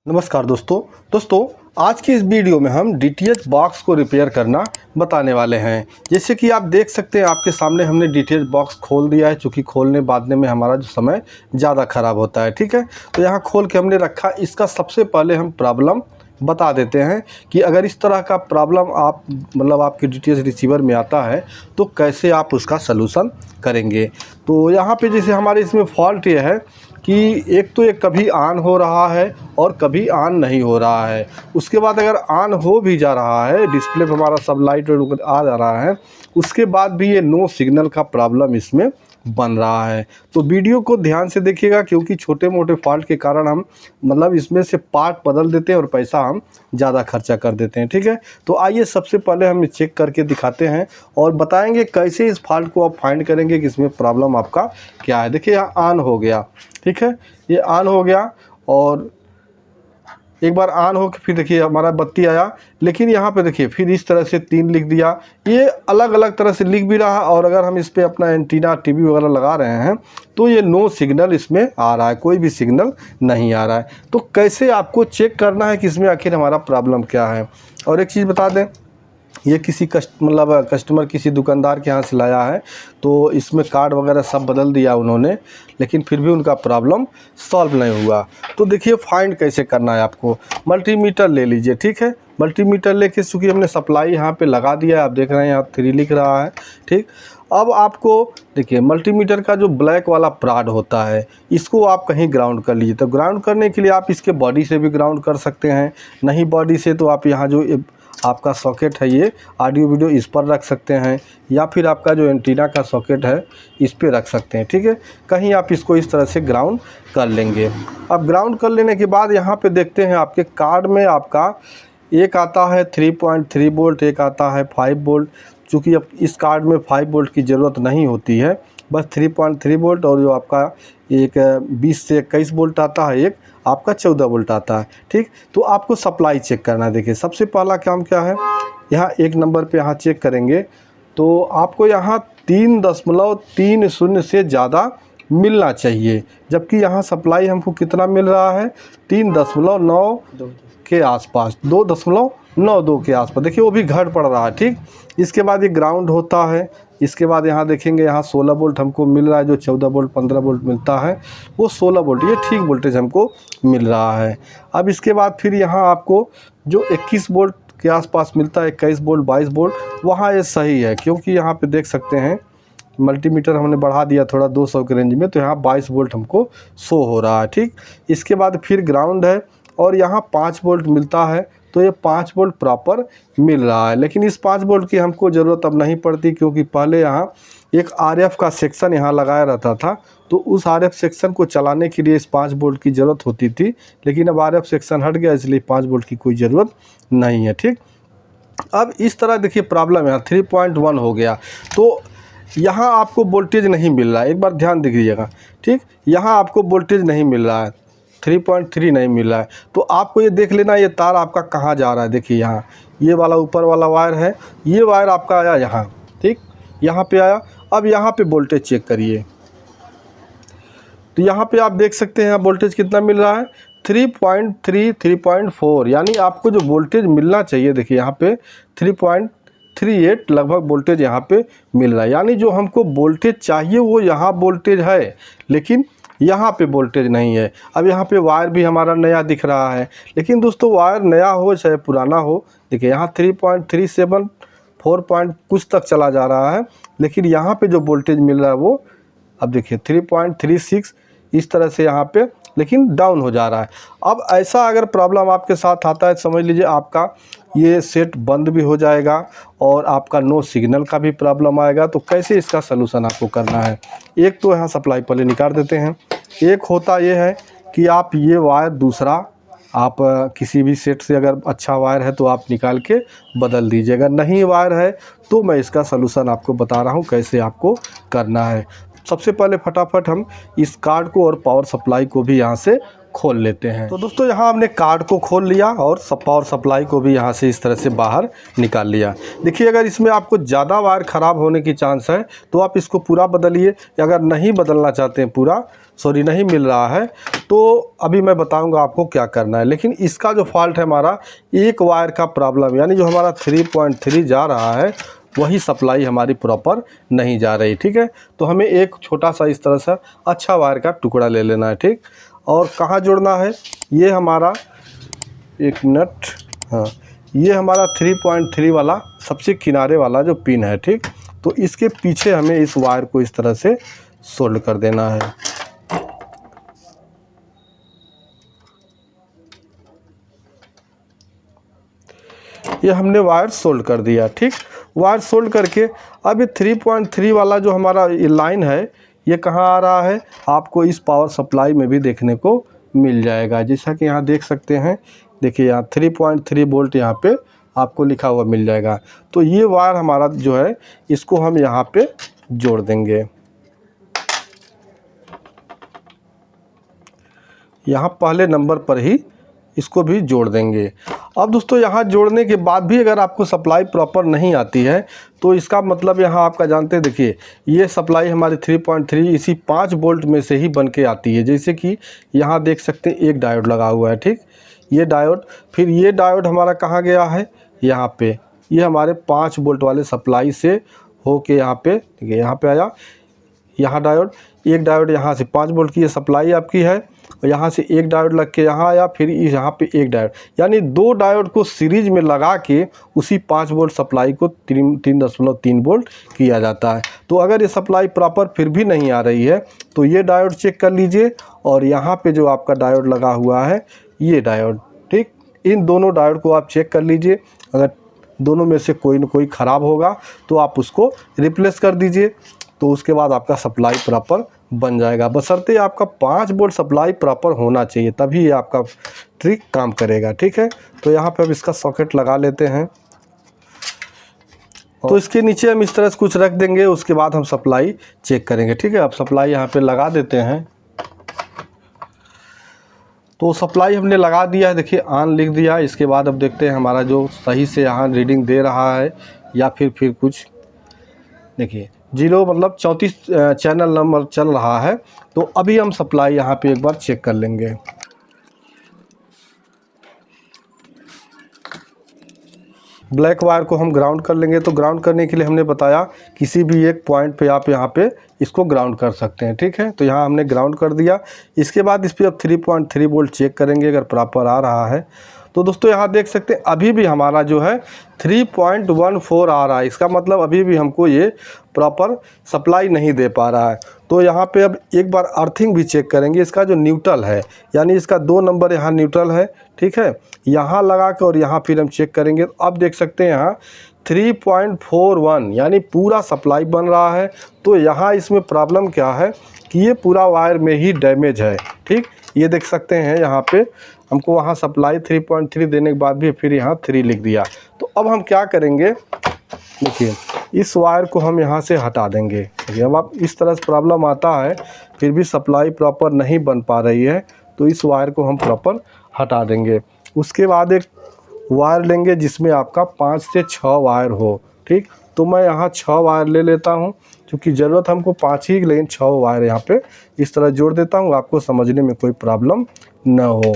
नमस्कार दोस्तों आज की इस वीडियो में हम डीटीएच बॉक्स को रिपेयर करना बताने वाले हैं। जैसे कि आप देख सकते हैं आपके सामने हमने डीटीएच बॉक्स खोल दिया है, चूँकि खोलने बांधने में हमारा जो समय ज़्यादा ख़राब होता है। ठीक है, तो यहाँ खोल के हमने रखा। इसका सबसे पहले हम प्रॉब्लम बता देते हैं कि अगर इस तरह का प्रॉब्लम आपके डीटीएच रिसीवर में आता है तो कैसे आप उसका सलूशन करेंगे। तो यहाँ पे जैसे हमारे इसमें फॉल्ट ये है कि एक तो ये कभी ऑन हो रहा है और कभी ऑन नहीं हो रहा है। उसके बाद अगर ऑन हो भी जा रहा है, डिस्प्ले पर हमारा सब लाइट आ जा रहा है, उसके बाद भी ये नो सिग्नल का प्रॉब्लम इसमें बन रहा है। तो वीडियो को ध्यान से देखिएगा, क्योंकि छोटे मोटे फॉल्ट के कारण हम इसमें से पार्ट बदल देते हैं और पैसा हम ज़्यादा खर्चा कर देते हैं। ठीक है, तो आइए सबसे पहले हम चेक करके दिखाते हैं और बताएंगे कैसे इस फॉल्ट को आप फाइंड करेंगे कि इसमें प्रॉब्लम आपका क्या है। देखिए यहाँ ऑन हो गया, ठीक है, ये ऑन हो गया और एक बार ऑन हो के फिर देखिए हमारा बत्ती आया, लेकिन यहाँ पे देखिए फिर इस तरह से 3 लिख दिया। ये अलग अलग तरह से लिख भी रहा है और अगर हम इस पर अपना एंटीना टीवी वगैरह लगा रहे हैं तो ये नो सिग्नल इसमें आ रहा है, कोई भी सिग्नल नहीं आ रहा है। तो कैसे आपको चेक करना है कि इसमें आखिर हमारा प्रॉब्लम क्या है। और एक चीज़ बता दें, ये किसी कस्टमर किसी दुकानदार के यहाँ से लाया है, तो इसमें कार्ड वगैरह सब बदल दिया उन्होंने, लेकिन फिर भी उनका प्रॉब्लम सॉल्व नहीं हुआ। तो देखिए फाइंड कैसे करना है आपको। मल्टीमीटर ले लीजिए, ठीक है, मल्टीमीटर लेके चूँकि हमने सप्लाई यहाँ पे लगा दिया है, आप देख रहे हैं यहाँ 3 लिख रहा है। ठीक, अब आपको देखिए मल्टीमीटर का जो ब्लैक वाला प्राड होता है, इसको आप कहीं ग्राउंड कर लीजिए। तो ग्राउंड करने के लिए आप इसके बॉडी से भी ग्राउंड कर सकते हैं, नहीं बॉडी से तो आप यहाँ जो आपका सॉकेट है ये ऑडियो वीडियो इस पर रख सकते हैं, या फिर आपका जो एंटीना का सॉकेट है इस पे रख सकते हैं। ठीक है, कहीं आप इसको इस तरह से ग्राउंड कर लेंगे। अब ग्राउंड कर लेने के बाद यहाँ पे देखते हैं आपके कार्ड में आपका एक आता है 3.3 वोल्ट, एक आता है 5 वोल्ट। चूँकि अब इस कार्ड में 5 वोल्ट की ज़रूरत नहीं होती है, बस 3.3 वोल्ट और जो आपका एक 20 से 21 वोल्ट आता है, एक आपका 14 वोल्ट आता है। ठीक, तो आपको सप्लाई चेक करना है। देखिए सबसे पहला काम क्या है, यहाँ 1 नंबर पे यहाँ चेक करेंगे तो आपको यहाँ 3.30 से ज़्यादा मिलना चाहिए, जबकि यहाँ सप्लाई हमको कितना मिल रहा है 3.9 के आसपास, 2.92 के आसपास। देखिए वो भी घट पड़ रहा है। ठीक, इसके बाद ये ग्राउंड होता है। इसके बाद यहाँ देखेंगे यहाँ 16 वोल्ट हमको मिल रहा है, जो 14 वोल्ट 15 वोल्ट मिलता है वो 16 वोल्ट, ये ठीक वोल्टेज हमको मिल रहा है। अब इसके बाद फिर यहाँ आपको जो 21 वोल्ट के आसपास मिलता है, 21 वोल्ट 22 वोल्ट, वहाँ ये सही है, क्योंकि यहाँ पे देख सकते हैं मल्टीमीटर हमने बढ़ा दिया थोड़ा 200 के रेंज में, तो यहाँ 22 वोल्ट हमको शो हो रहा है। ठीक, इसके बाद फिर ग्राउंड है और यहाँ 5 वोल्ट मिलता है, तो ये 5 वोल्ट प्रॉपर मिल रहा है। लेकिन इस 5 वोल्ट की हमको ज़रूरत अब नहीं पड़ती, क्योंकि पहले यहाँ एक आरएफ का सेक्शन यहाँ लगाया रहता था, तो उस आरएफ सेक्शन को चलाने के लिए इस 5 वोल्ट की ज़रूरत होती थी, लेकिन अब आरएफ सेक्शन हट गया, इसलिए 5 वोल्ट की कोई ज़रूरत नहीं है। ठीक, अब इस तरह देखिए प्रॉब्लम है 3.1 हो गया, तो यहाँ आपको वोल्टेज नहीं मिल रहा है। एक बार ध्यान दीजिएगा, ठीक, यहाँ आपको वोल्टेज नहीं मिल रहा है, 3.3 नहीं मिल रहा है। तो आपको ये देख लेना ये तार आपका कहाँ जा रहा है। देखिए यहाँ ये वाला ऊपर वाला वायर है, ये वायर आपका आया यहाँ, ठीक, यहाँ पे आया। अब यहाँ पे वोल्टेज चेक करिए, तो यहाँ पे आप देख सकते हैं वोल्टेज कितना मिल रहा है 3.3 3.4, यानी आपको जो वोल्टेज मिलना चाहिए, देखिए यहाँ पे 3.38 लगभग वोल्टेज यहाँ पे मिल रहा है। यानी जो हमको वोल्टेज चाहिए वो यहाँ वोल्टेज है, लेकिन यहाँ पे वोल्टेज नहीं है। अब यहाँ पे वायर भी हमारा नया दिख रहा है, लेकिन दोस्तों वायर नया हो चाहे पुराना हो, देखिए यहाँ 3.37 4 पॉइंट कुछ तक चला जा रहा है, लेकिन यहाँ पे जो वोल्टेज मिल रहा है वो अब देखिए 3.36 इस तरह से यहाँ पे, लेकिन डाउन हो जा रहा है। अब ऐसा अगर प्रॉब्लम आपके साथ आता है, समझ लीजिए आपका ये सेट बंद भी हो जाएगा और आपका नो सिग्नल का भी प्रॉब्लम आएगा। तो कैसे इसका सलूशन आपको करना है, एक तो यहाँ सप्लाई पहले निकाल देते हैं। एक होता ये है कि आप ये वायर दूसरा आप किसी भी सेट से अगर अच्छा वायर है तो आप निकाल के बदल दीजिएगा, नहीं वायर है तो मैं इसका सलूशन आपको बता रहा हूँ कैसे आपको करना है। सबसे पहले फटाफट हम इस कार्ड को और पावर सप्लाई को भी यहाँ से खोल लेते हैं। तो दोस्तों यहाँ हमने कार्ड को खोल लिया और पावर सप्लाई को भी यहाँ से इस तरह से बाहर निकाल लिया। देखिए अगर इसमें आपको ज़्यादा वायर ख़राब होने की चांस है तो आप इसको पूरा बदलिए, अगर नहीं बदलना चाहते हैं पूरा, नहीं मिल रहा है, तो अभी मैं बताऊंगा आपको क्या करना है। लेकिन इसका जो फॉल्ट है हमारा एक वायर का प्रॉब्लम, यानी जो हमारा 3.3 जा रहा है वही सप्लाई हमारी प्रॉपर नहीं जा रही। ठीक है, तो हमें एक छोटा सा इस तरह से अच्छा वायर का टुकड़ा ले लेना है। ठीक, और कहाँ जोड़ना है, ये हमारा एक मिनट, हाँ ये हमारा 3.3 वाला सबसे किनारे वाला जो पिन है। ठीक, तो इसके पीछे हमें इस वायर को इस तरह से सोल्ड कर देना है। ये हमने वायर सोल्ड कर दिया। ठीक, वायर सोल्ड करके अब ये 3.3 वाला जो हमारा ये लाइन है ये कहाँ आ रहा है, आपको इस पावर सप्लाई में भी देखने को मिल जाएगा। जैसा कि यहाँ देख सकते हैं, देखिए यहाँ 3.3 वोल्ट यहाँ पे आपको लिखा हुआ मिल जाएगा। तो ये वायर हमारा जो है इसको हम यहाँ पे जोड़ देंगे। यहाँ पहले नंबर पर ही इसको भी जोड़ देंगे। अब दोस्तों यहाँ जोड़ने के बाद भी अगर आपको सप्लाई प्रॉपर नहीं आती है तो इसका मतलब यहाँ आपका जानते हैं, देखिए ये सप्लाई हमारी 3.3 इसी 5 वोल्ट में से ही बन के आती है। जैसे कि यहाँ देख सकते हैं एक डायोड लगा हुआ है। ठीक, ये डायोड, फिर ये डायोड हमारा कहाँ गया है, यहाँ पे, ये हमारे 5 वोल्ट वाले सप्लाई से होके यहाँ पे, देखिए यहाँ पे आया, यहाँ डायोड, एक डायोड यहाँ से 5 वोल्ट की ये सप्लाई आपकी है, और यहाँ से एक डायोड लग के यहाँ आया, फिर यहाँ पे एक डायोड, यानी 2 डायोड को सीरीज में लगा के उसी 5 वोल्ट सप्लाई को 3.3 वोल्ट किया जाता है। तो अगर ये सप्लाई प्रॉपर फिर भी नहीं आ रही है तो ये डायोड चेक कर लीजिए, और यहाँ पे जो आपका डायोड लगा हुआ है ये डायोड, ठीक, इन दोनों डायोड को आप चेक कर लीजिए। अगर दोनों में से कोई ना कोई ख़राब होगा तो आप उसको रिप्लेस कर दीजिए, तो उसके बाद आपका सप्लाई प्रॉपर बन जाएगा। बशर्ते आपका 5 वोल्ट सप्लाई प्रॉपर होना चाहिए, तभी ये आपका ट्रिक काम करेगा। ठीक है, तो यहाँ पे अब इसका सॉकेट लगा लेते हैं। तो इसके नीचे हम इस तरह से कुछ रख देंगे, उसके बाद हम सप्लाई चेक करेंगे। ठीक है, अब सप्लाई यहाँ पे लगा देते हैं। तो सप्लाई हमने लगा दिया है, देखिए ऑन लिख दिया। इसके बाद अब देखते हैं हमारा जो सही से यहाँ रीडिंग दे रहा है या फिर कुछ, देखिए 0 मतलब 34 चैनल नंबर चल रहा है। तो अभी हम सप्लाई यहाँ पे एक बार चेक कर लेंगे। ब्लैक वायर को हम ग्राउंड कर लेंगे। तो ग्राउंड करने के लिए हमने बताया किसी भी एक पॉइंट पे आप यहाँ पे इसको ग्राउंड कर सकते हैं। ठीक है, तो यहाँ हमने ग्राउंड कर दिया। इसके बाद इस पर अब 3.3 वोल्ट चेक करेंगे, अगर प्रॉपर आ रहा है तो दोस्तों यहाँ देख सकते हैं अभी भी हमारा जो है 3.14 आ रहा है। इसका मतलब अभी भी हमको ये प्रॉपर सप्लाई नहीं दे पा रहा है। तो यहाँ पे अब एक बार अर्थिंग भी चेक करेंगे, इसका जो न्यूट्रल है, यानी इसका 2 नंबर यहाँ न्यूट्रल है। ठीक है, यहाँ लगा के और यहाँ फिर हम चेक करेंगे। अब देख सकते हैं यहाँ 3.41 यानी पूरा सप्लाई बन रहा है। तो यहाँ इसमें प्रॉब्लम क्या है कि ये पूरा वायर में ही डैमेज है। ठीक, ये देख सकते हैं यहाँ पे हमको वहाँ सप्लाई 3.3 देने के बाद भी फिर यहाँ 3 लिख दिया। तो अब हम क्या करेंगे, देखिए इस वायर को हम यहाँ से हटा देंगे। देखिए अब आप इस तरह से प्रॉब्लम आता है, फिर भी सप्लाई प्रॉपर नहीं बन पा रही है, तो इस वायर को हम प्रॉपर हटा देंगे। उसके बाद एक वायर लेंगे जिसमें आपका 5 से 6 वायर हो। ठीक, तो मैं यहाँ 6 वायर ले लेता हूँ, क्योंकि ज़रूरत हमको 5 ही, लेकिन 6 वायर यहाँ पे इस तरह जोड़ देता हूँ, आपको समझने में कोई प्रॉब्लम न हो।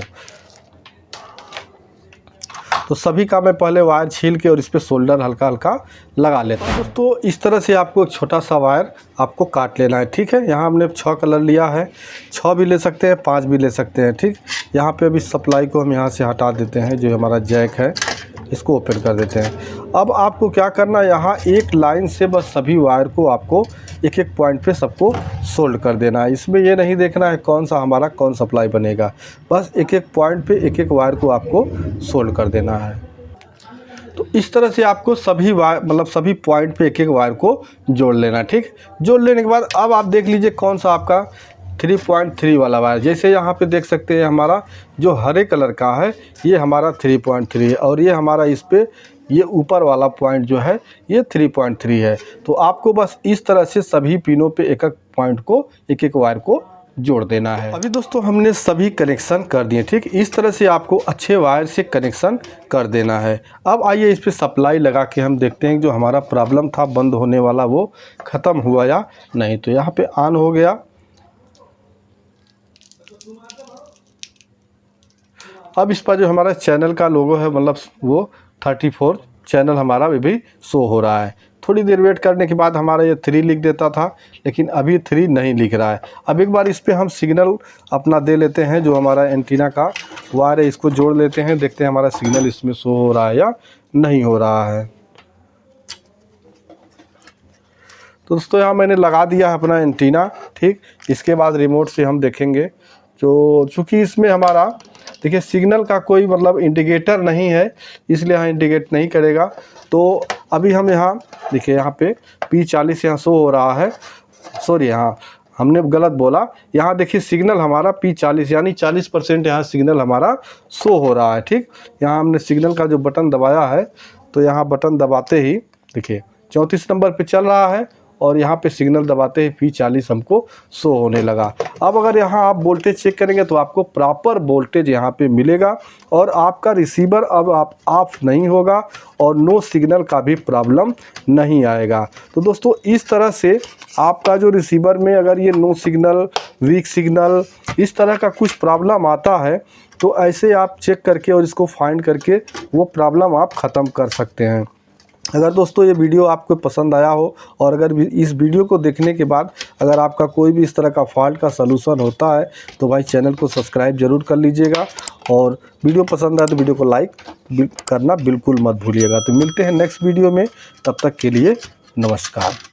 तो सभी का मैं पहले वायर छील के और इस पर सोल्डर हल्का हल्का लगा लेता हूँ। दोस्तों इस तरह से आपको एक छोटा सा वायर आपको काट लेना है। ठीक है, यहाँ हमने 6 कलर लिया है, 6 भी ले सकते हैं, 5 भी ले सकते हैं। ठीक, यहाँ पे अभी सप्लाई को हम यहाँ से हटा देते हैं, जो हमारा जैक है इसको ओपन कर देते हैं। अब आपको क्या करना है, यहाँ एक लाइन से बस सभी वायर को आपको एक एक पॉइंट पे सबको सोल्ड कर देना है। इसमें ये नहीं देखना है कौन सा हमारा कौन सप्लाई बनेगा, बस एक एक पॉइंट पे एक एक वायर को आपको सोल्ड कर देना है। तो इस तरह से आपको सभी वायर मतलब सभी पॉइंट पे एक एक वायर को जोड़ लेना। ठीक, जोड़ लेने के बाद अब आप देख लीजिए कौन सा आपका 3.3 वाला वायर। जैसे यहाँ पे देख सकते हैं हमारा जो हरे कलर का है ये हमारा 3.3 है, और ये हमारा इस पे ये ऊपर वाला पॉइंट जो है ये 3.3 है। तो आपको बस इस तरह से सभी पिनों पे एक एक पॉइंट को एक एक वायर को जोड़ देना है। अभी दोस्तों हमने सभी कनेक्शन कर दिए, ठीक। इस तरह से आपको अच्छे वायर से कनेक्शन कर देना है। अब आइए इस पे सप्लाई लगा के हम देखते हैं जो हमारा प्रॉब्लम था बंद होने वाला वो ख़त्म हुआ या नहीं। तो यहाँ पे ऑन हो गया। अब इस पर जो हमारा चैनल का लोगो है, मतलब वो 34 चैनल हमारा भी शो हो रहा है। थोड़ी देर वेट करने के बाद हमारा ये 3 लिख देता था, लेकिन अभी 3 नहीं लिख रहा है। अब एक बार इस पे हम सिग्नल अपना दे लेते हैं, जो हमारा एंटीना का वायर है इसको जोड़ लेते हैं, देखते हैं हमारा सिग्नल इसमें शो हो रहा है या नहीं हो रहा है। तो दोस्तों यहाँ मैंने लगा दिया है अपना एंटीना, ठीक। इसके बाद रिमोट से हम देखेंगे, जो चूँकि इसमें हमारा देखिए सिग्नल का कोई मतलब इंडिकेटर नहीं है, इसलिए यहाँ इंडिकेट नहीं करेगा। तो अभी हम यहाँ देखिए यहाँ पे P40 यहाँ शो हो रहा है, सॉरी यहाँ हमने गलत बोला। यहाँ देखिए सिग्नल हमारा P40 यानी 40% यहाँ सिग्नल हमारा शो हो रहा है, ठीक। यहाँ हमने सिग्नल का जो बटन दबाया है, तो यहाँ बटन दबाते ही देखिए 34 नंबर पे चल रहा है और यहाँ पे सिग्नल दबाते ही P40 हमको शो होने लगा। अब अगर यहाँ आप वोल्टेज चेक करेंगे तो आपको प्रॉपर वोल्टेज यहाँ पे मिलेगा और आपका रिसीवर अब आप ऑफ नहीं होगा और नो सिग्नल का भी प्रॉब्लम नहीं आएगा। तो दोस्तों इस तरह से आपका जो रिसीवर में अगर ये नो सिग्नल, वीक सिग्नल, इस तरह का कुछ प्रॉब्लम आता है, तो ऐसे आप चेक करके और इसको फाइंड करके वो प्रॉब्लम आप ख़त्म कर सकते हैं। अगर दोस्तों ये वीडियो आपको पसंद आया हो और अगर इस वीडियो को देखने के बाद अगर आपका कोई भी इस तरह का फॉल्ट का सलूशन होता है, तो भाई चैनल को सब्सक्राइब ज़रूर कर लीजिएगा और वीडियो पसंद आए तो वीडियो को लाइक करना बिल्कुल मत भूलिएगा। तो मिलते हैं नेक्स्ट वीडियो में, तब तक के लिए नमस्कार।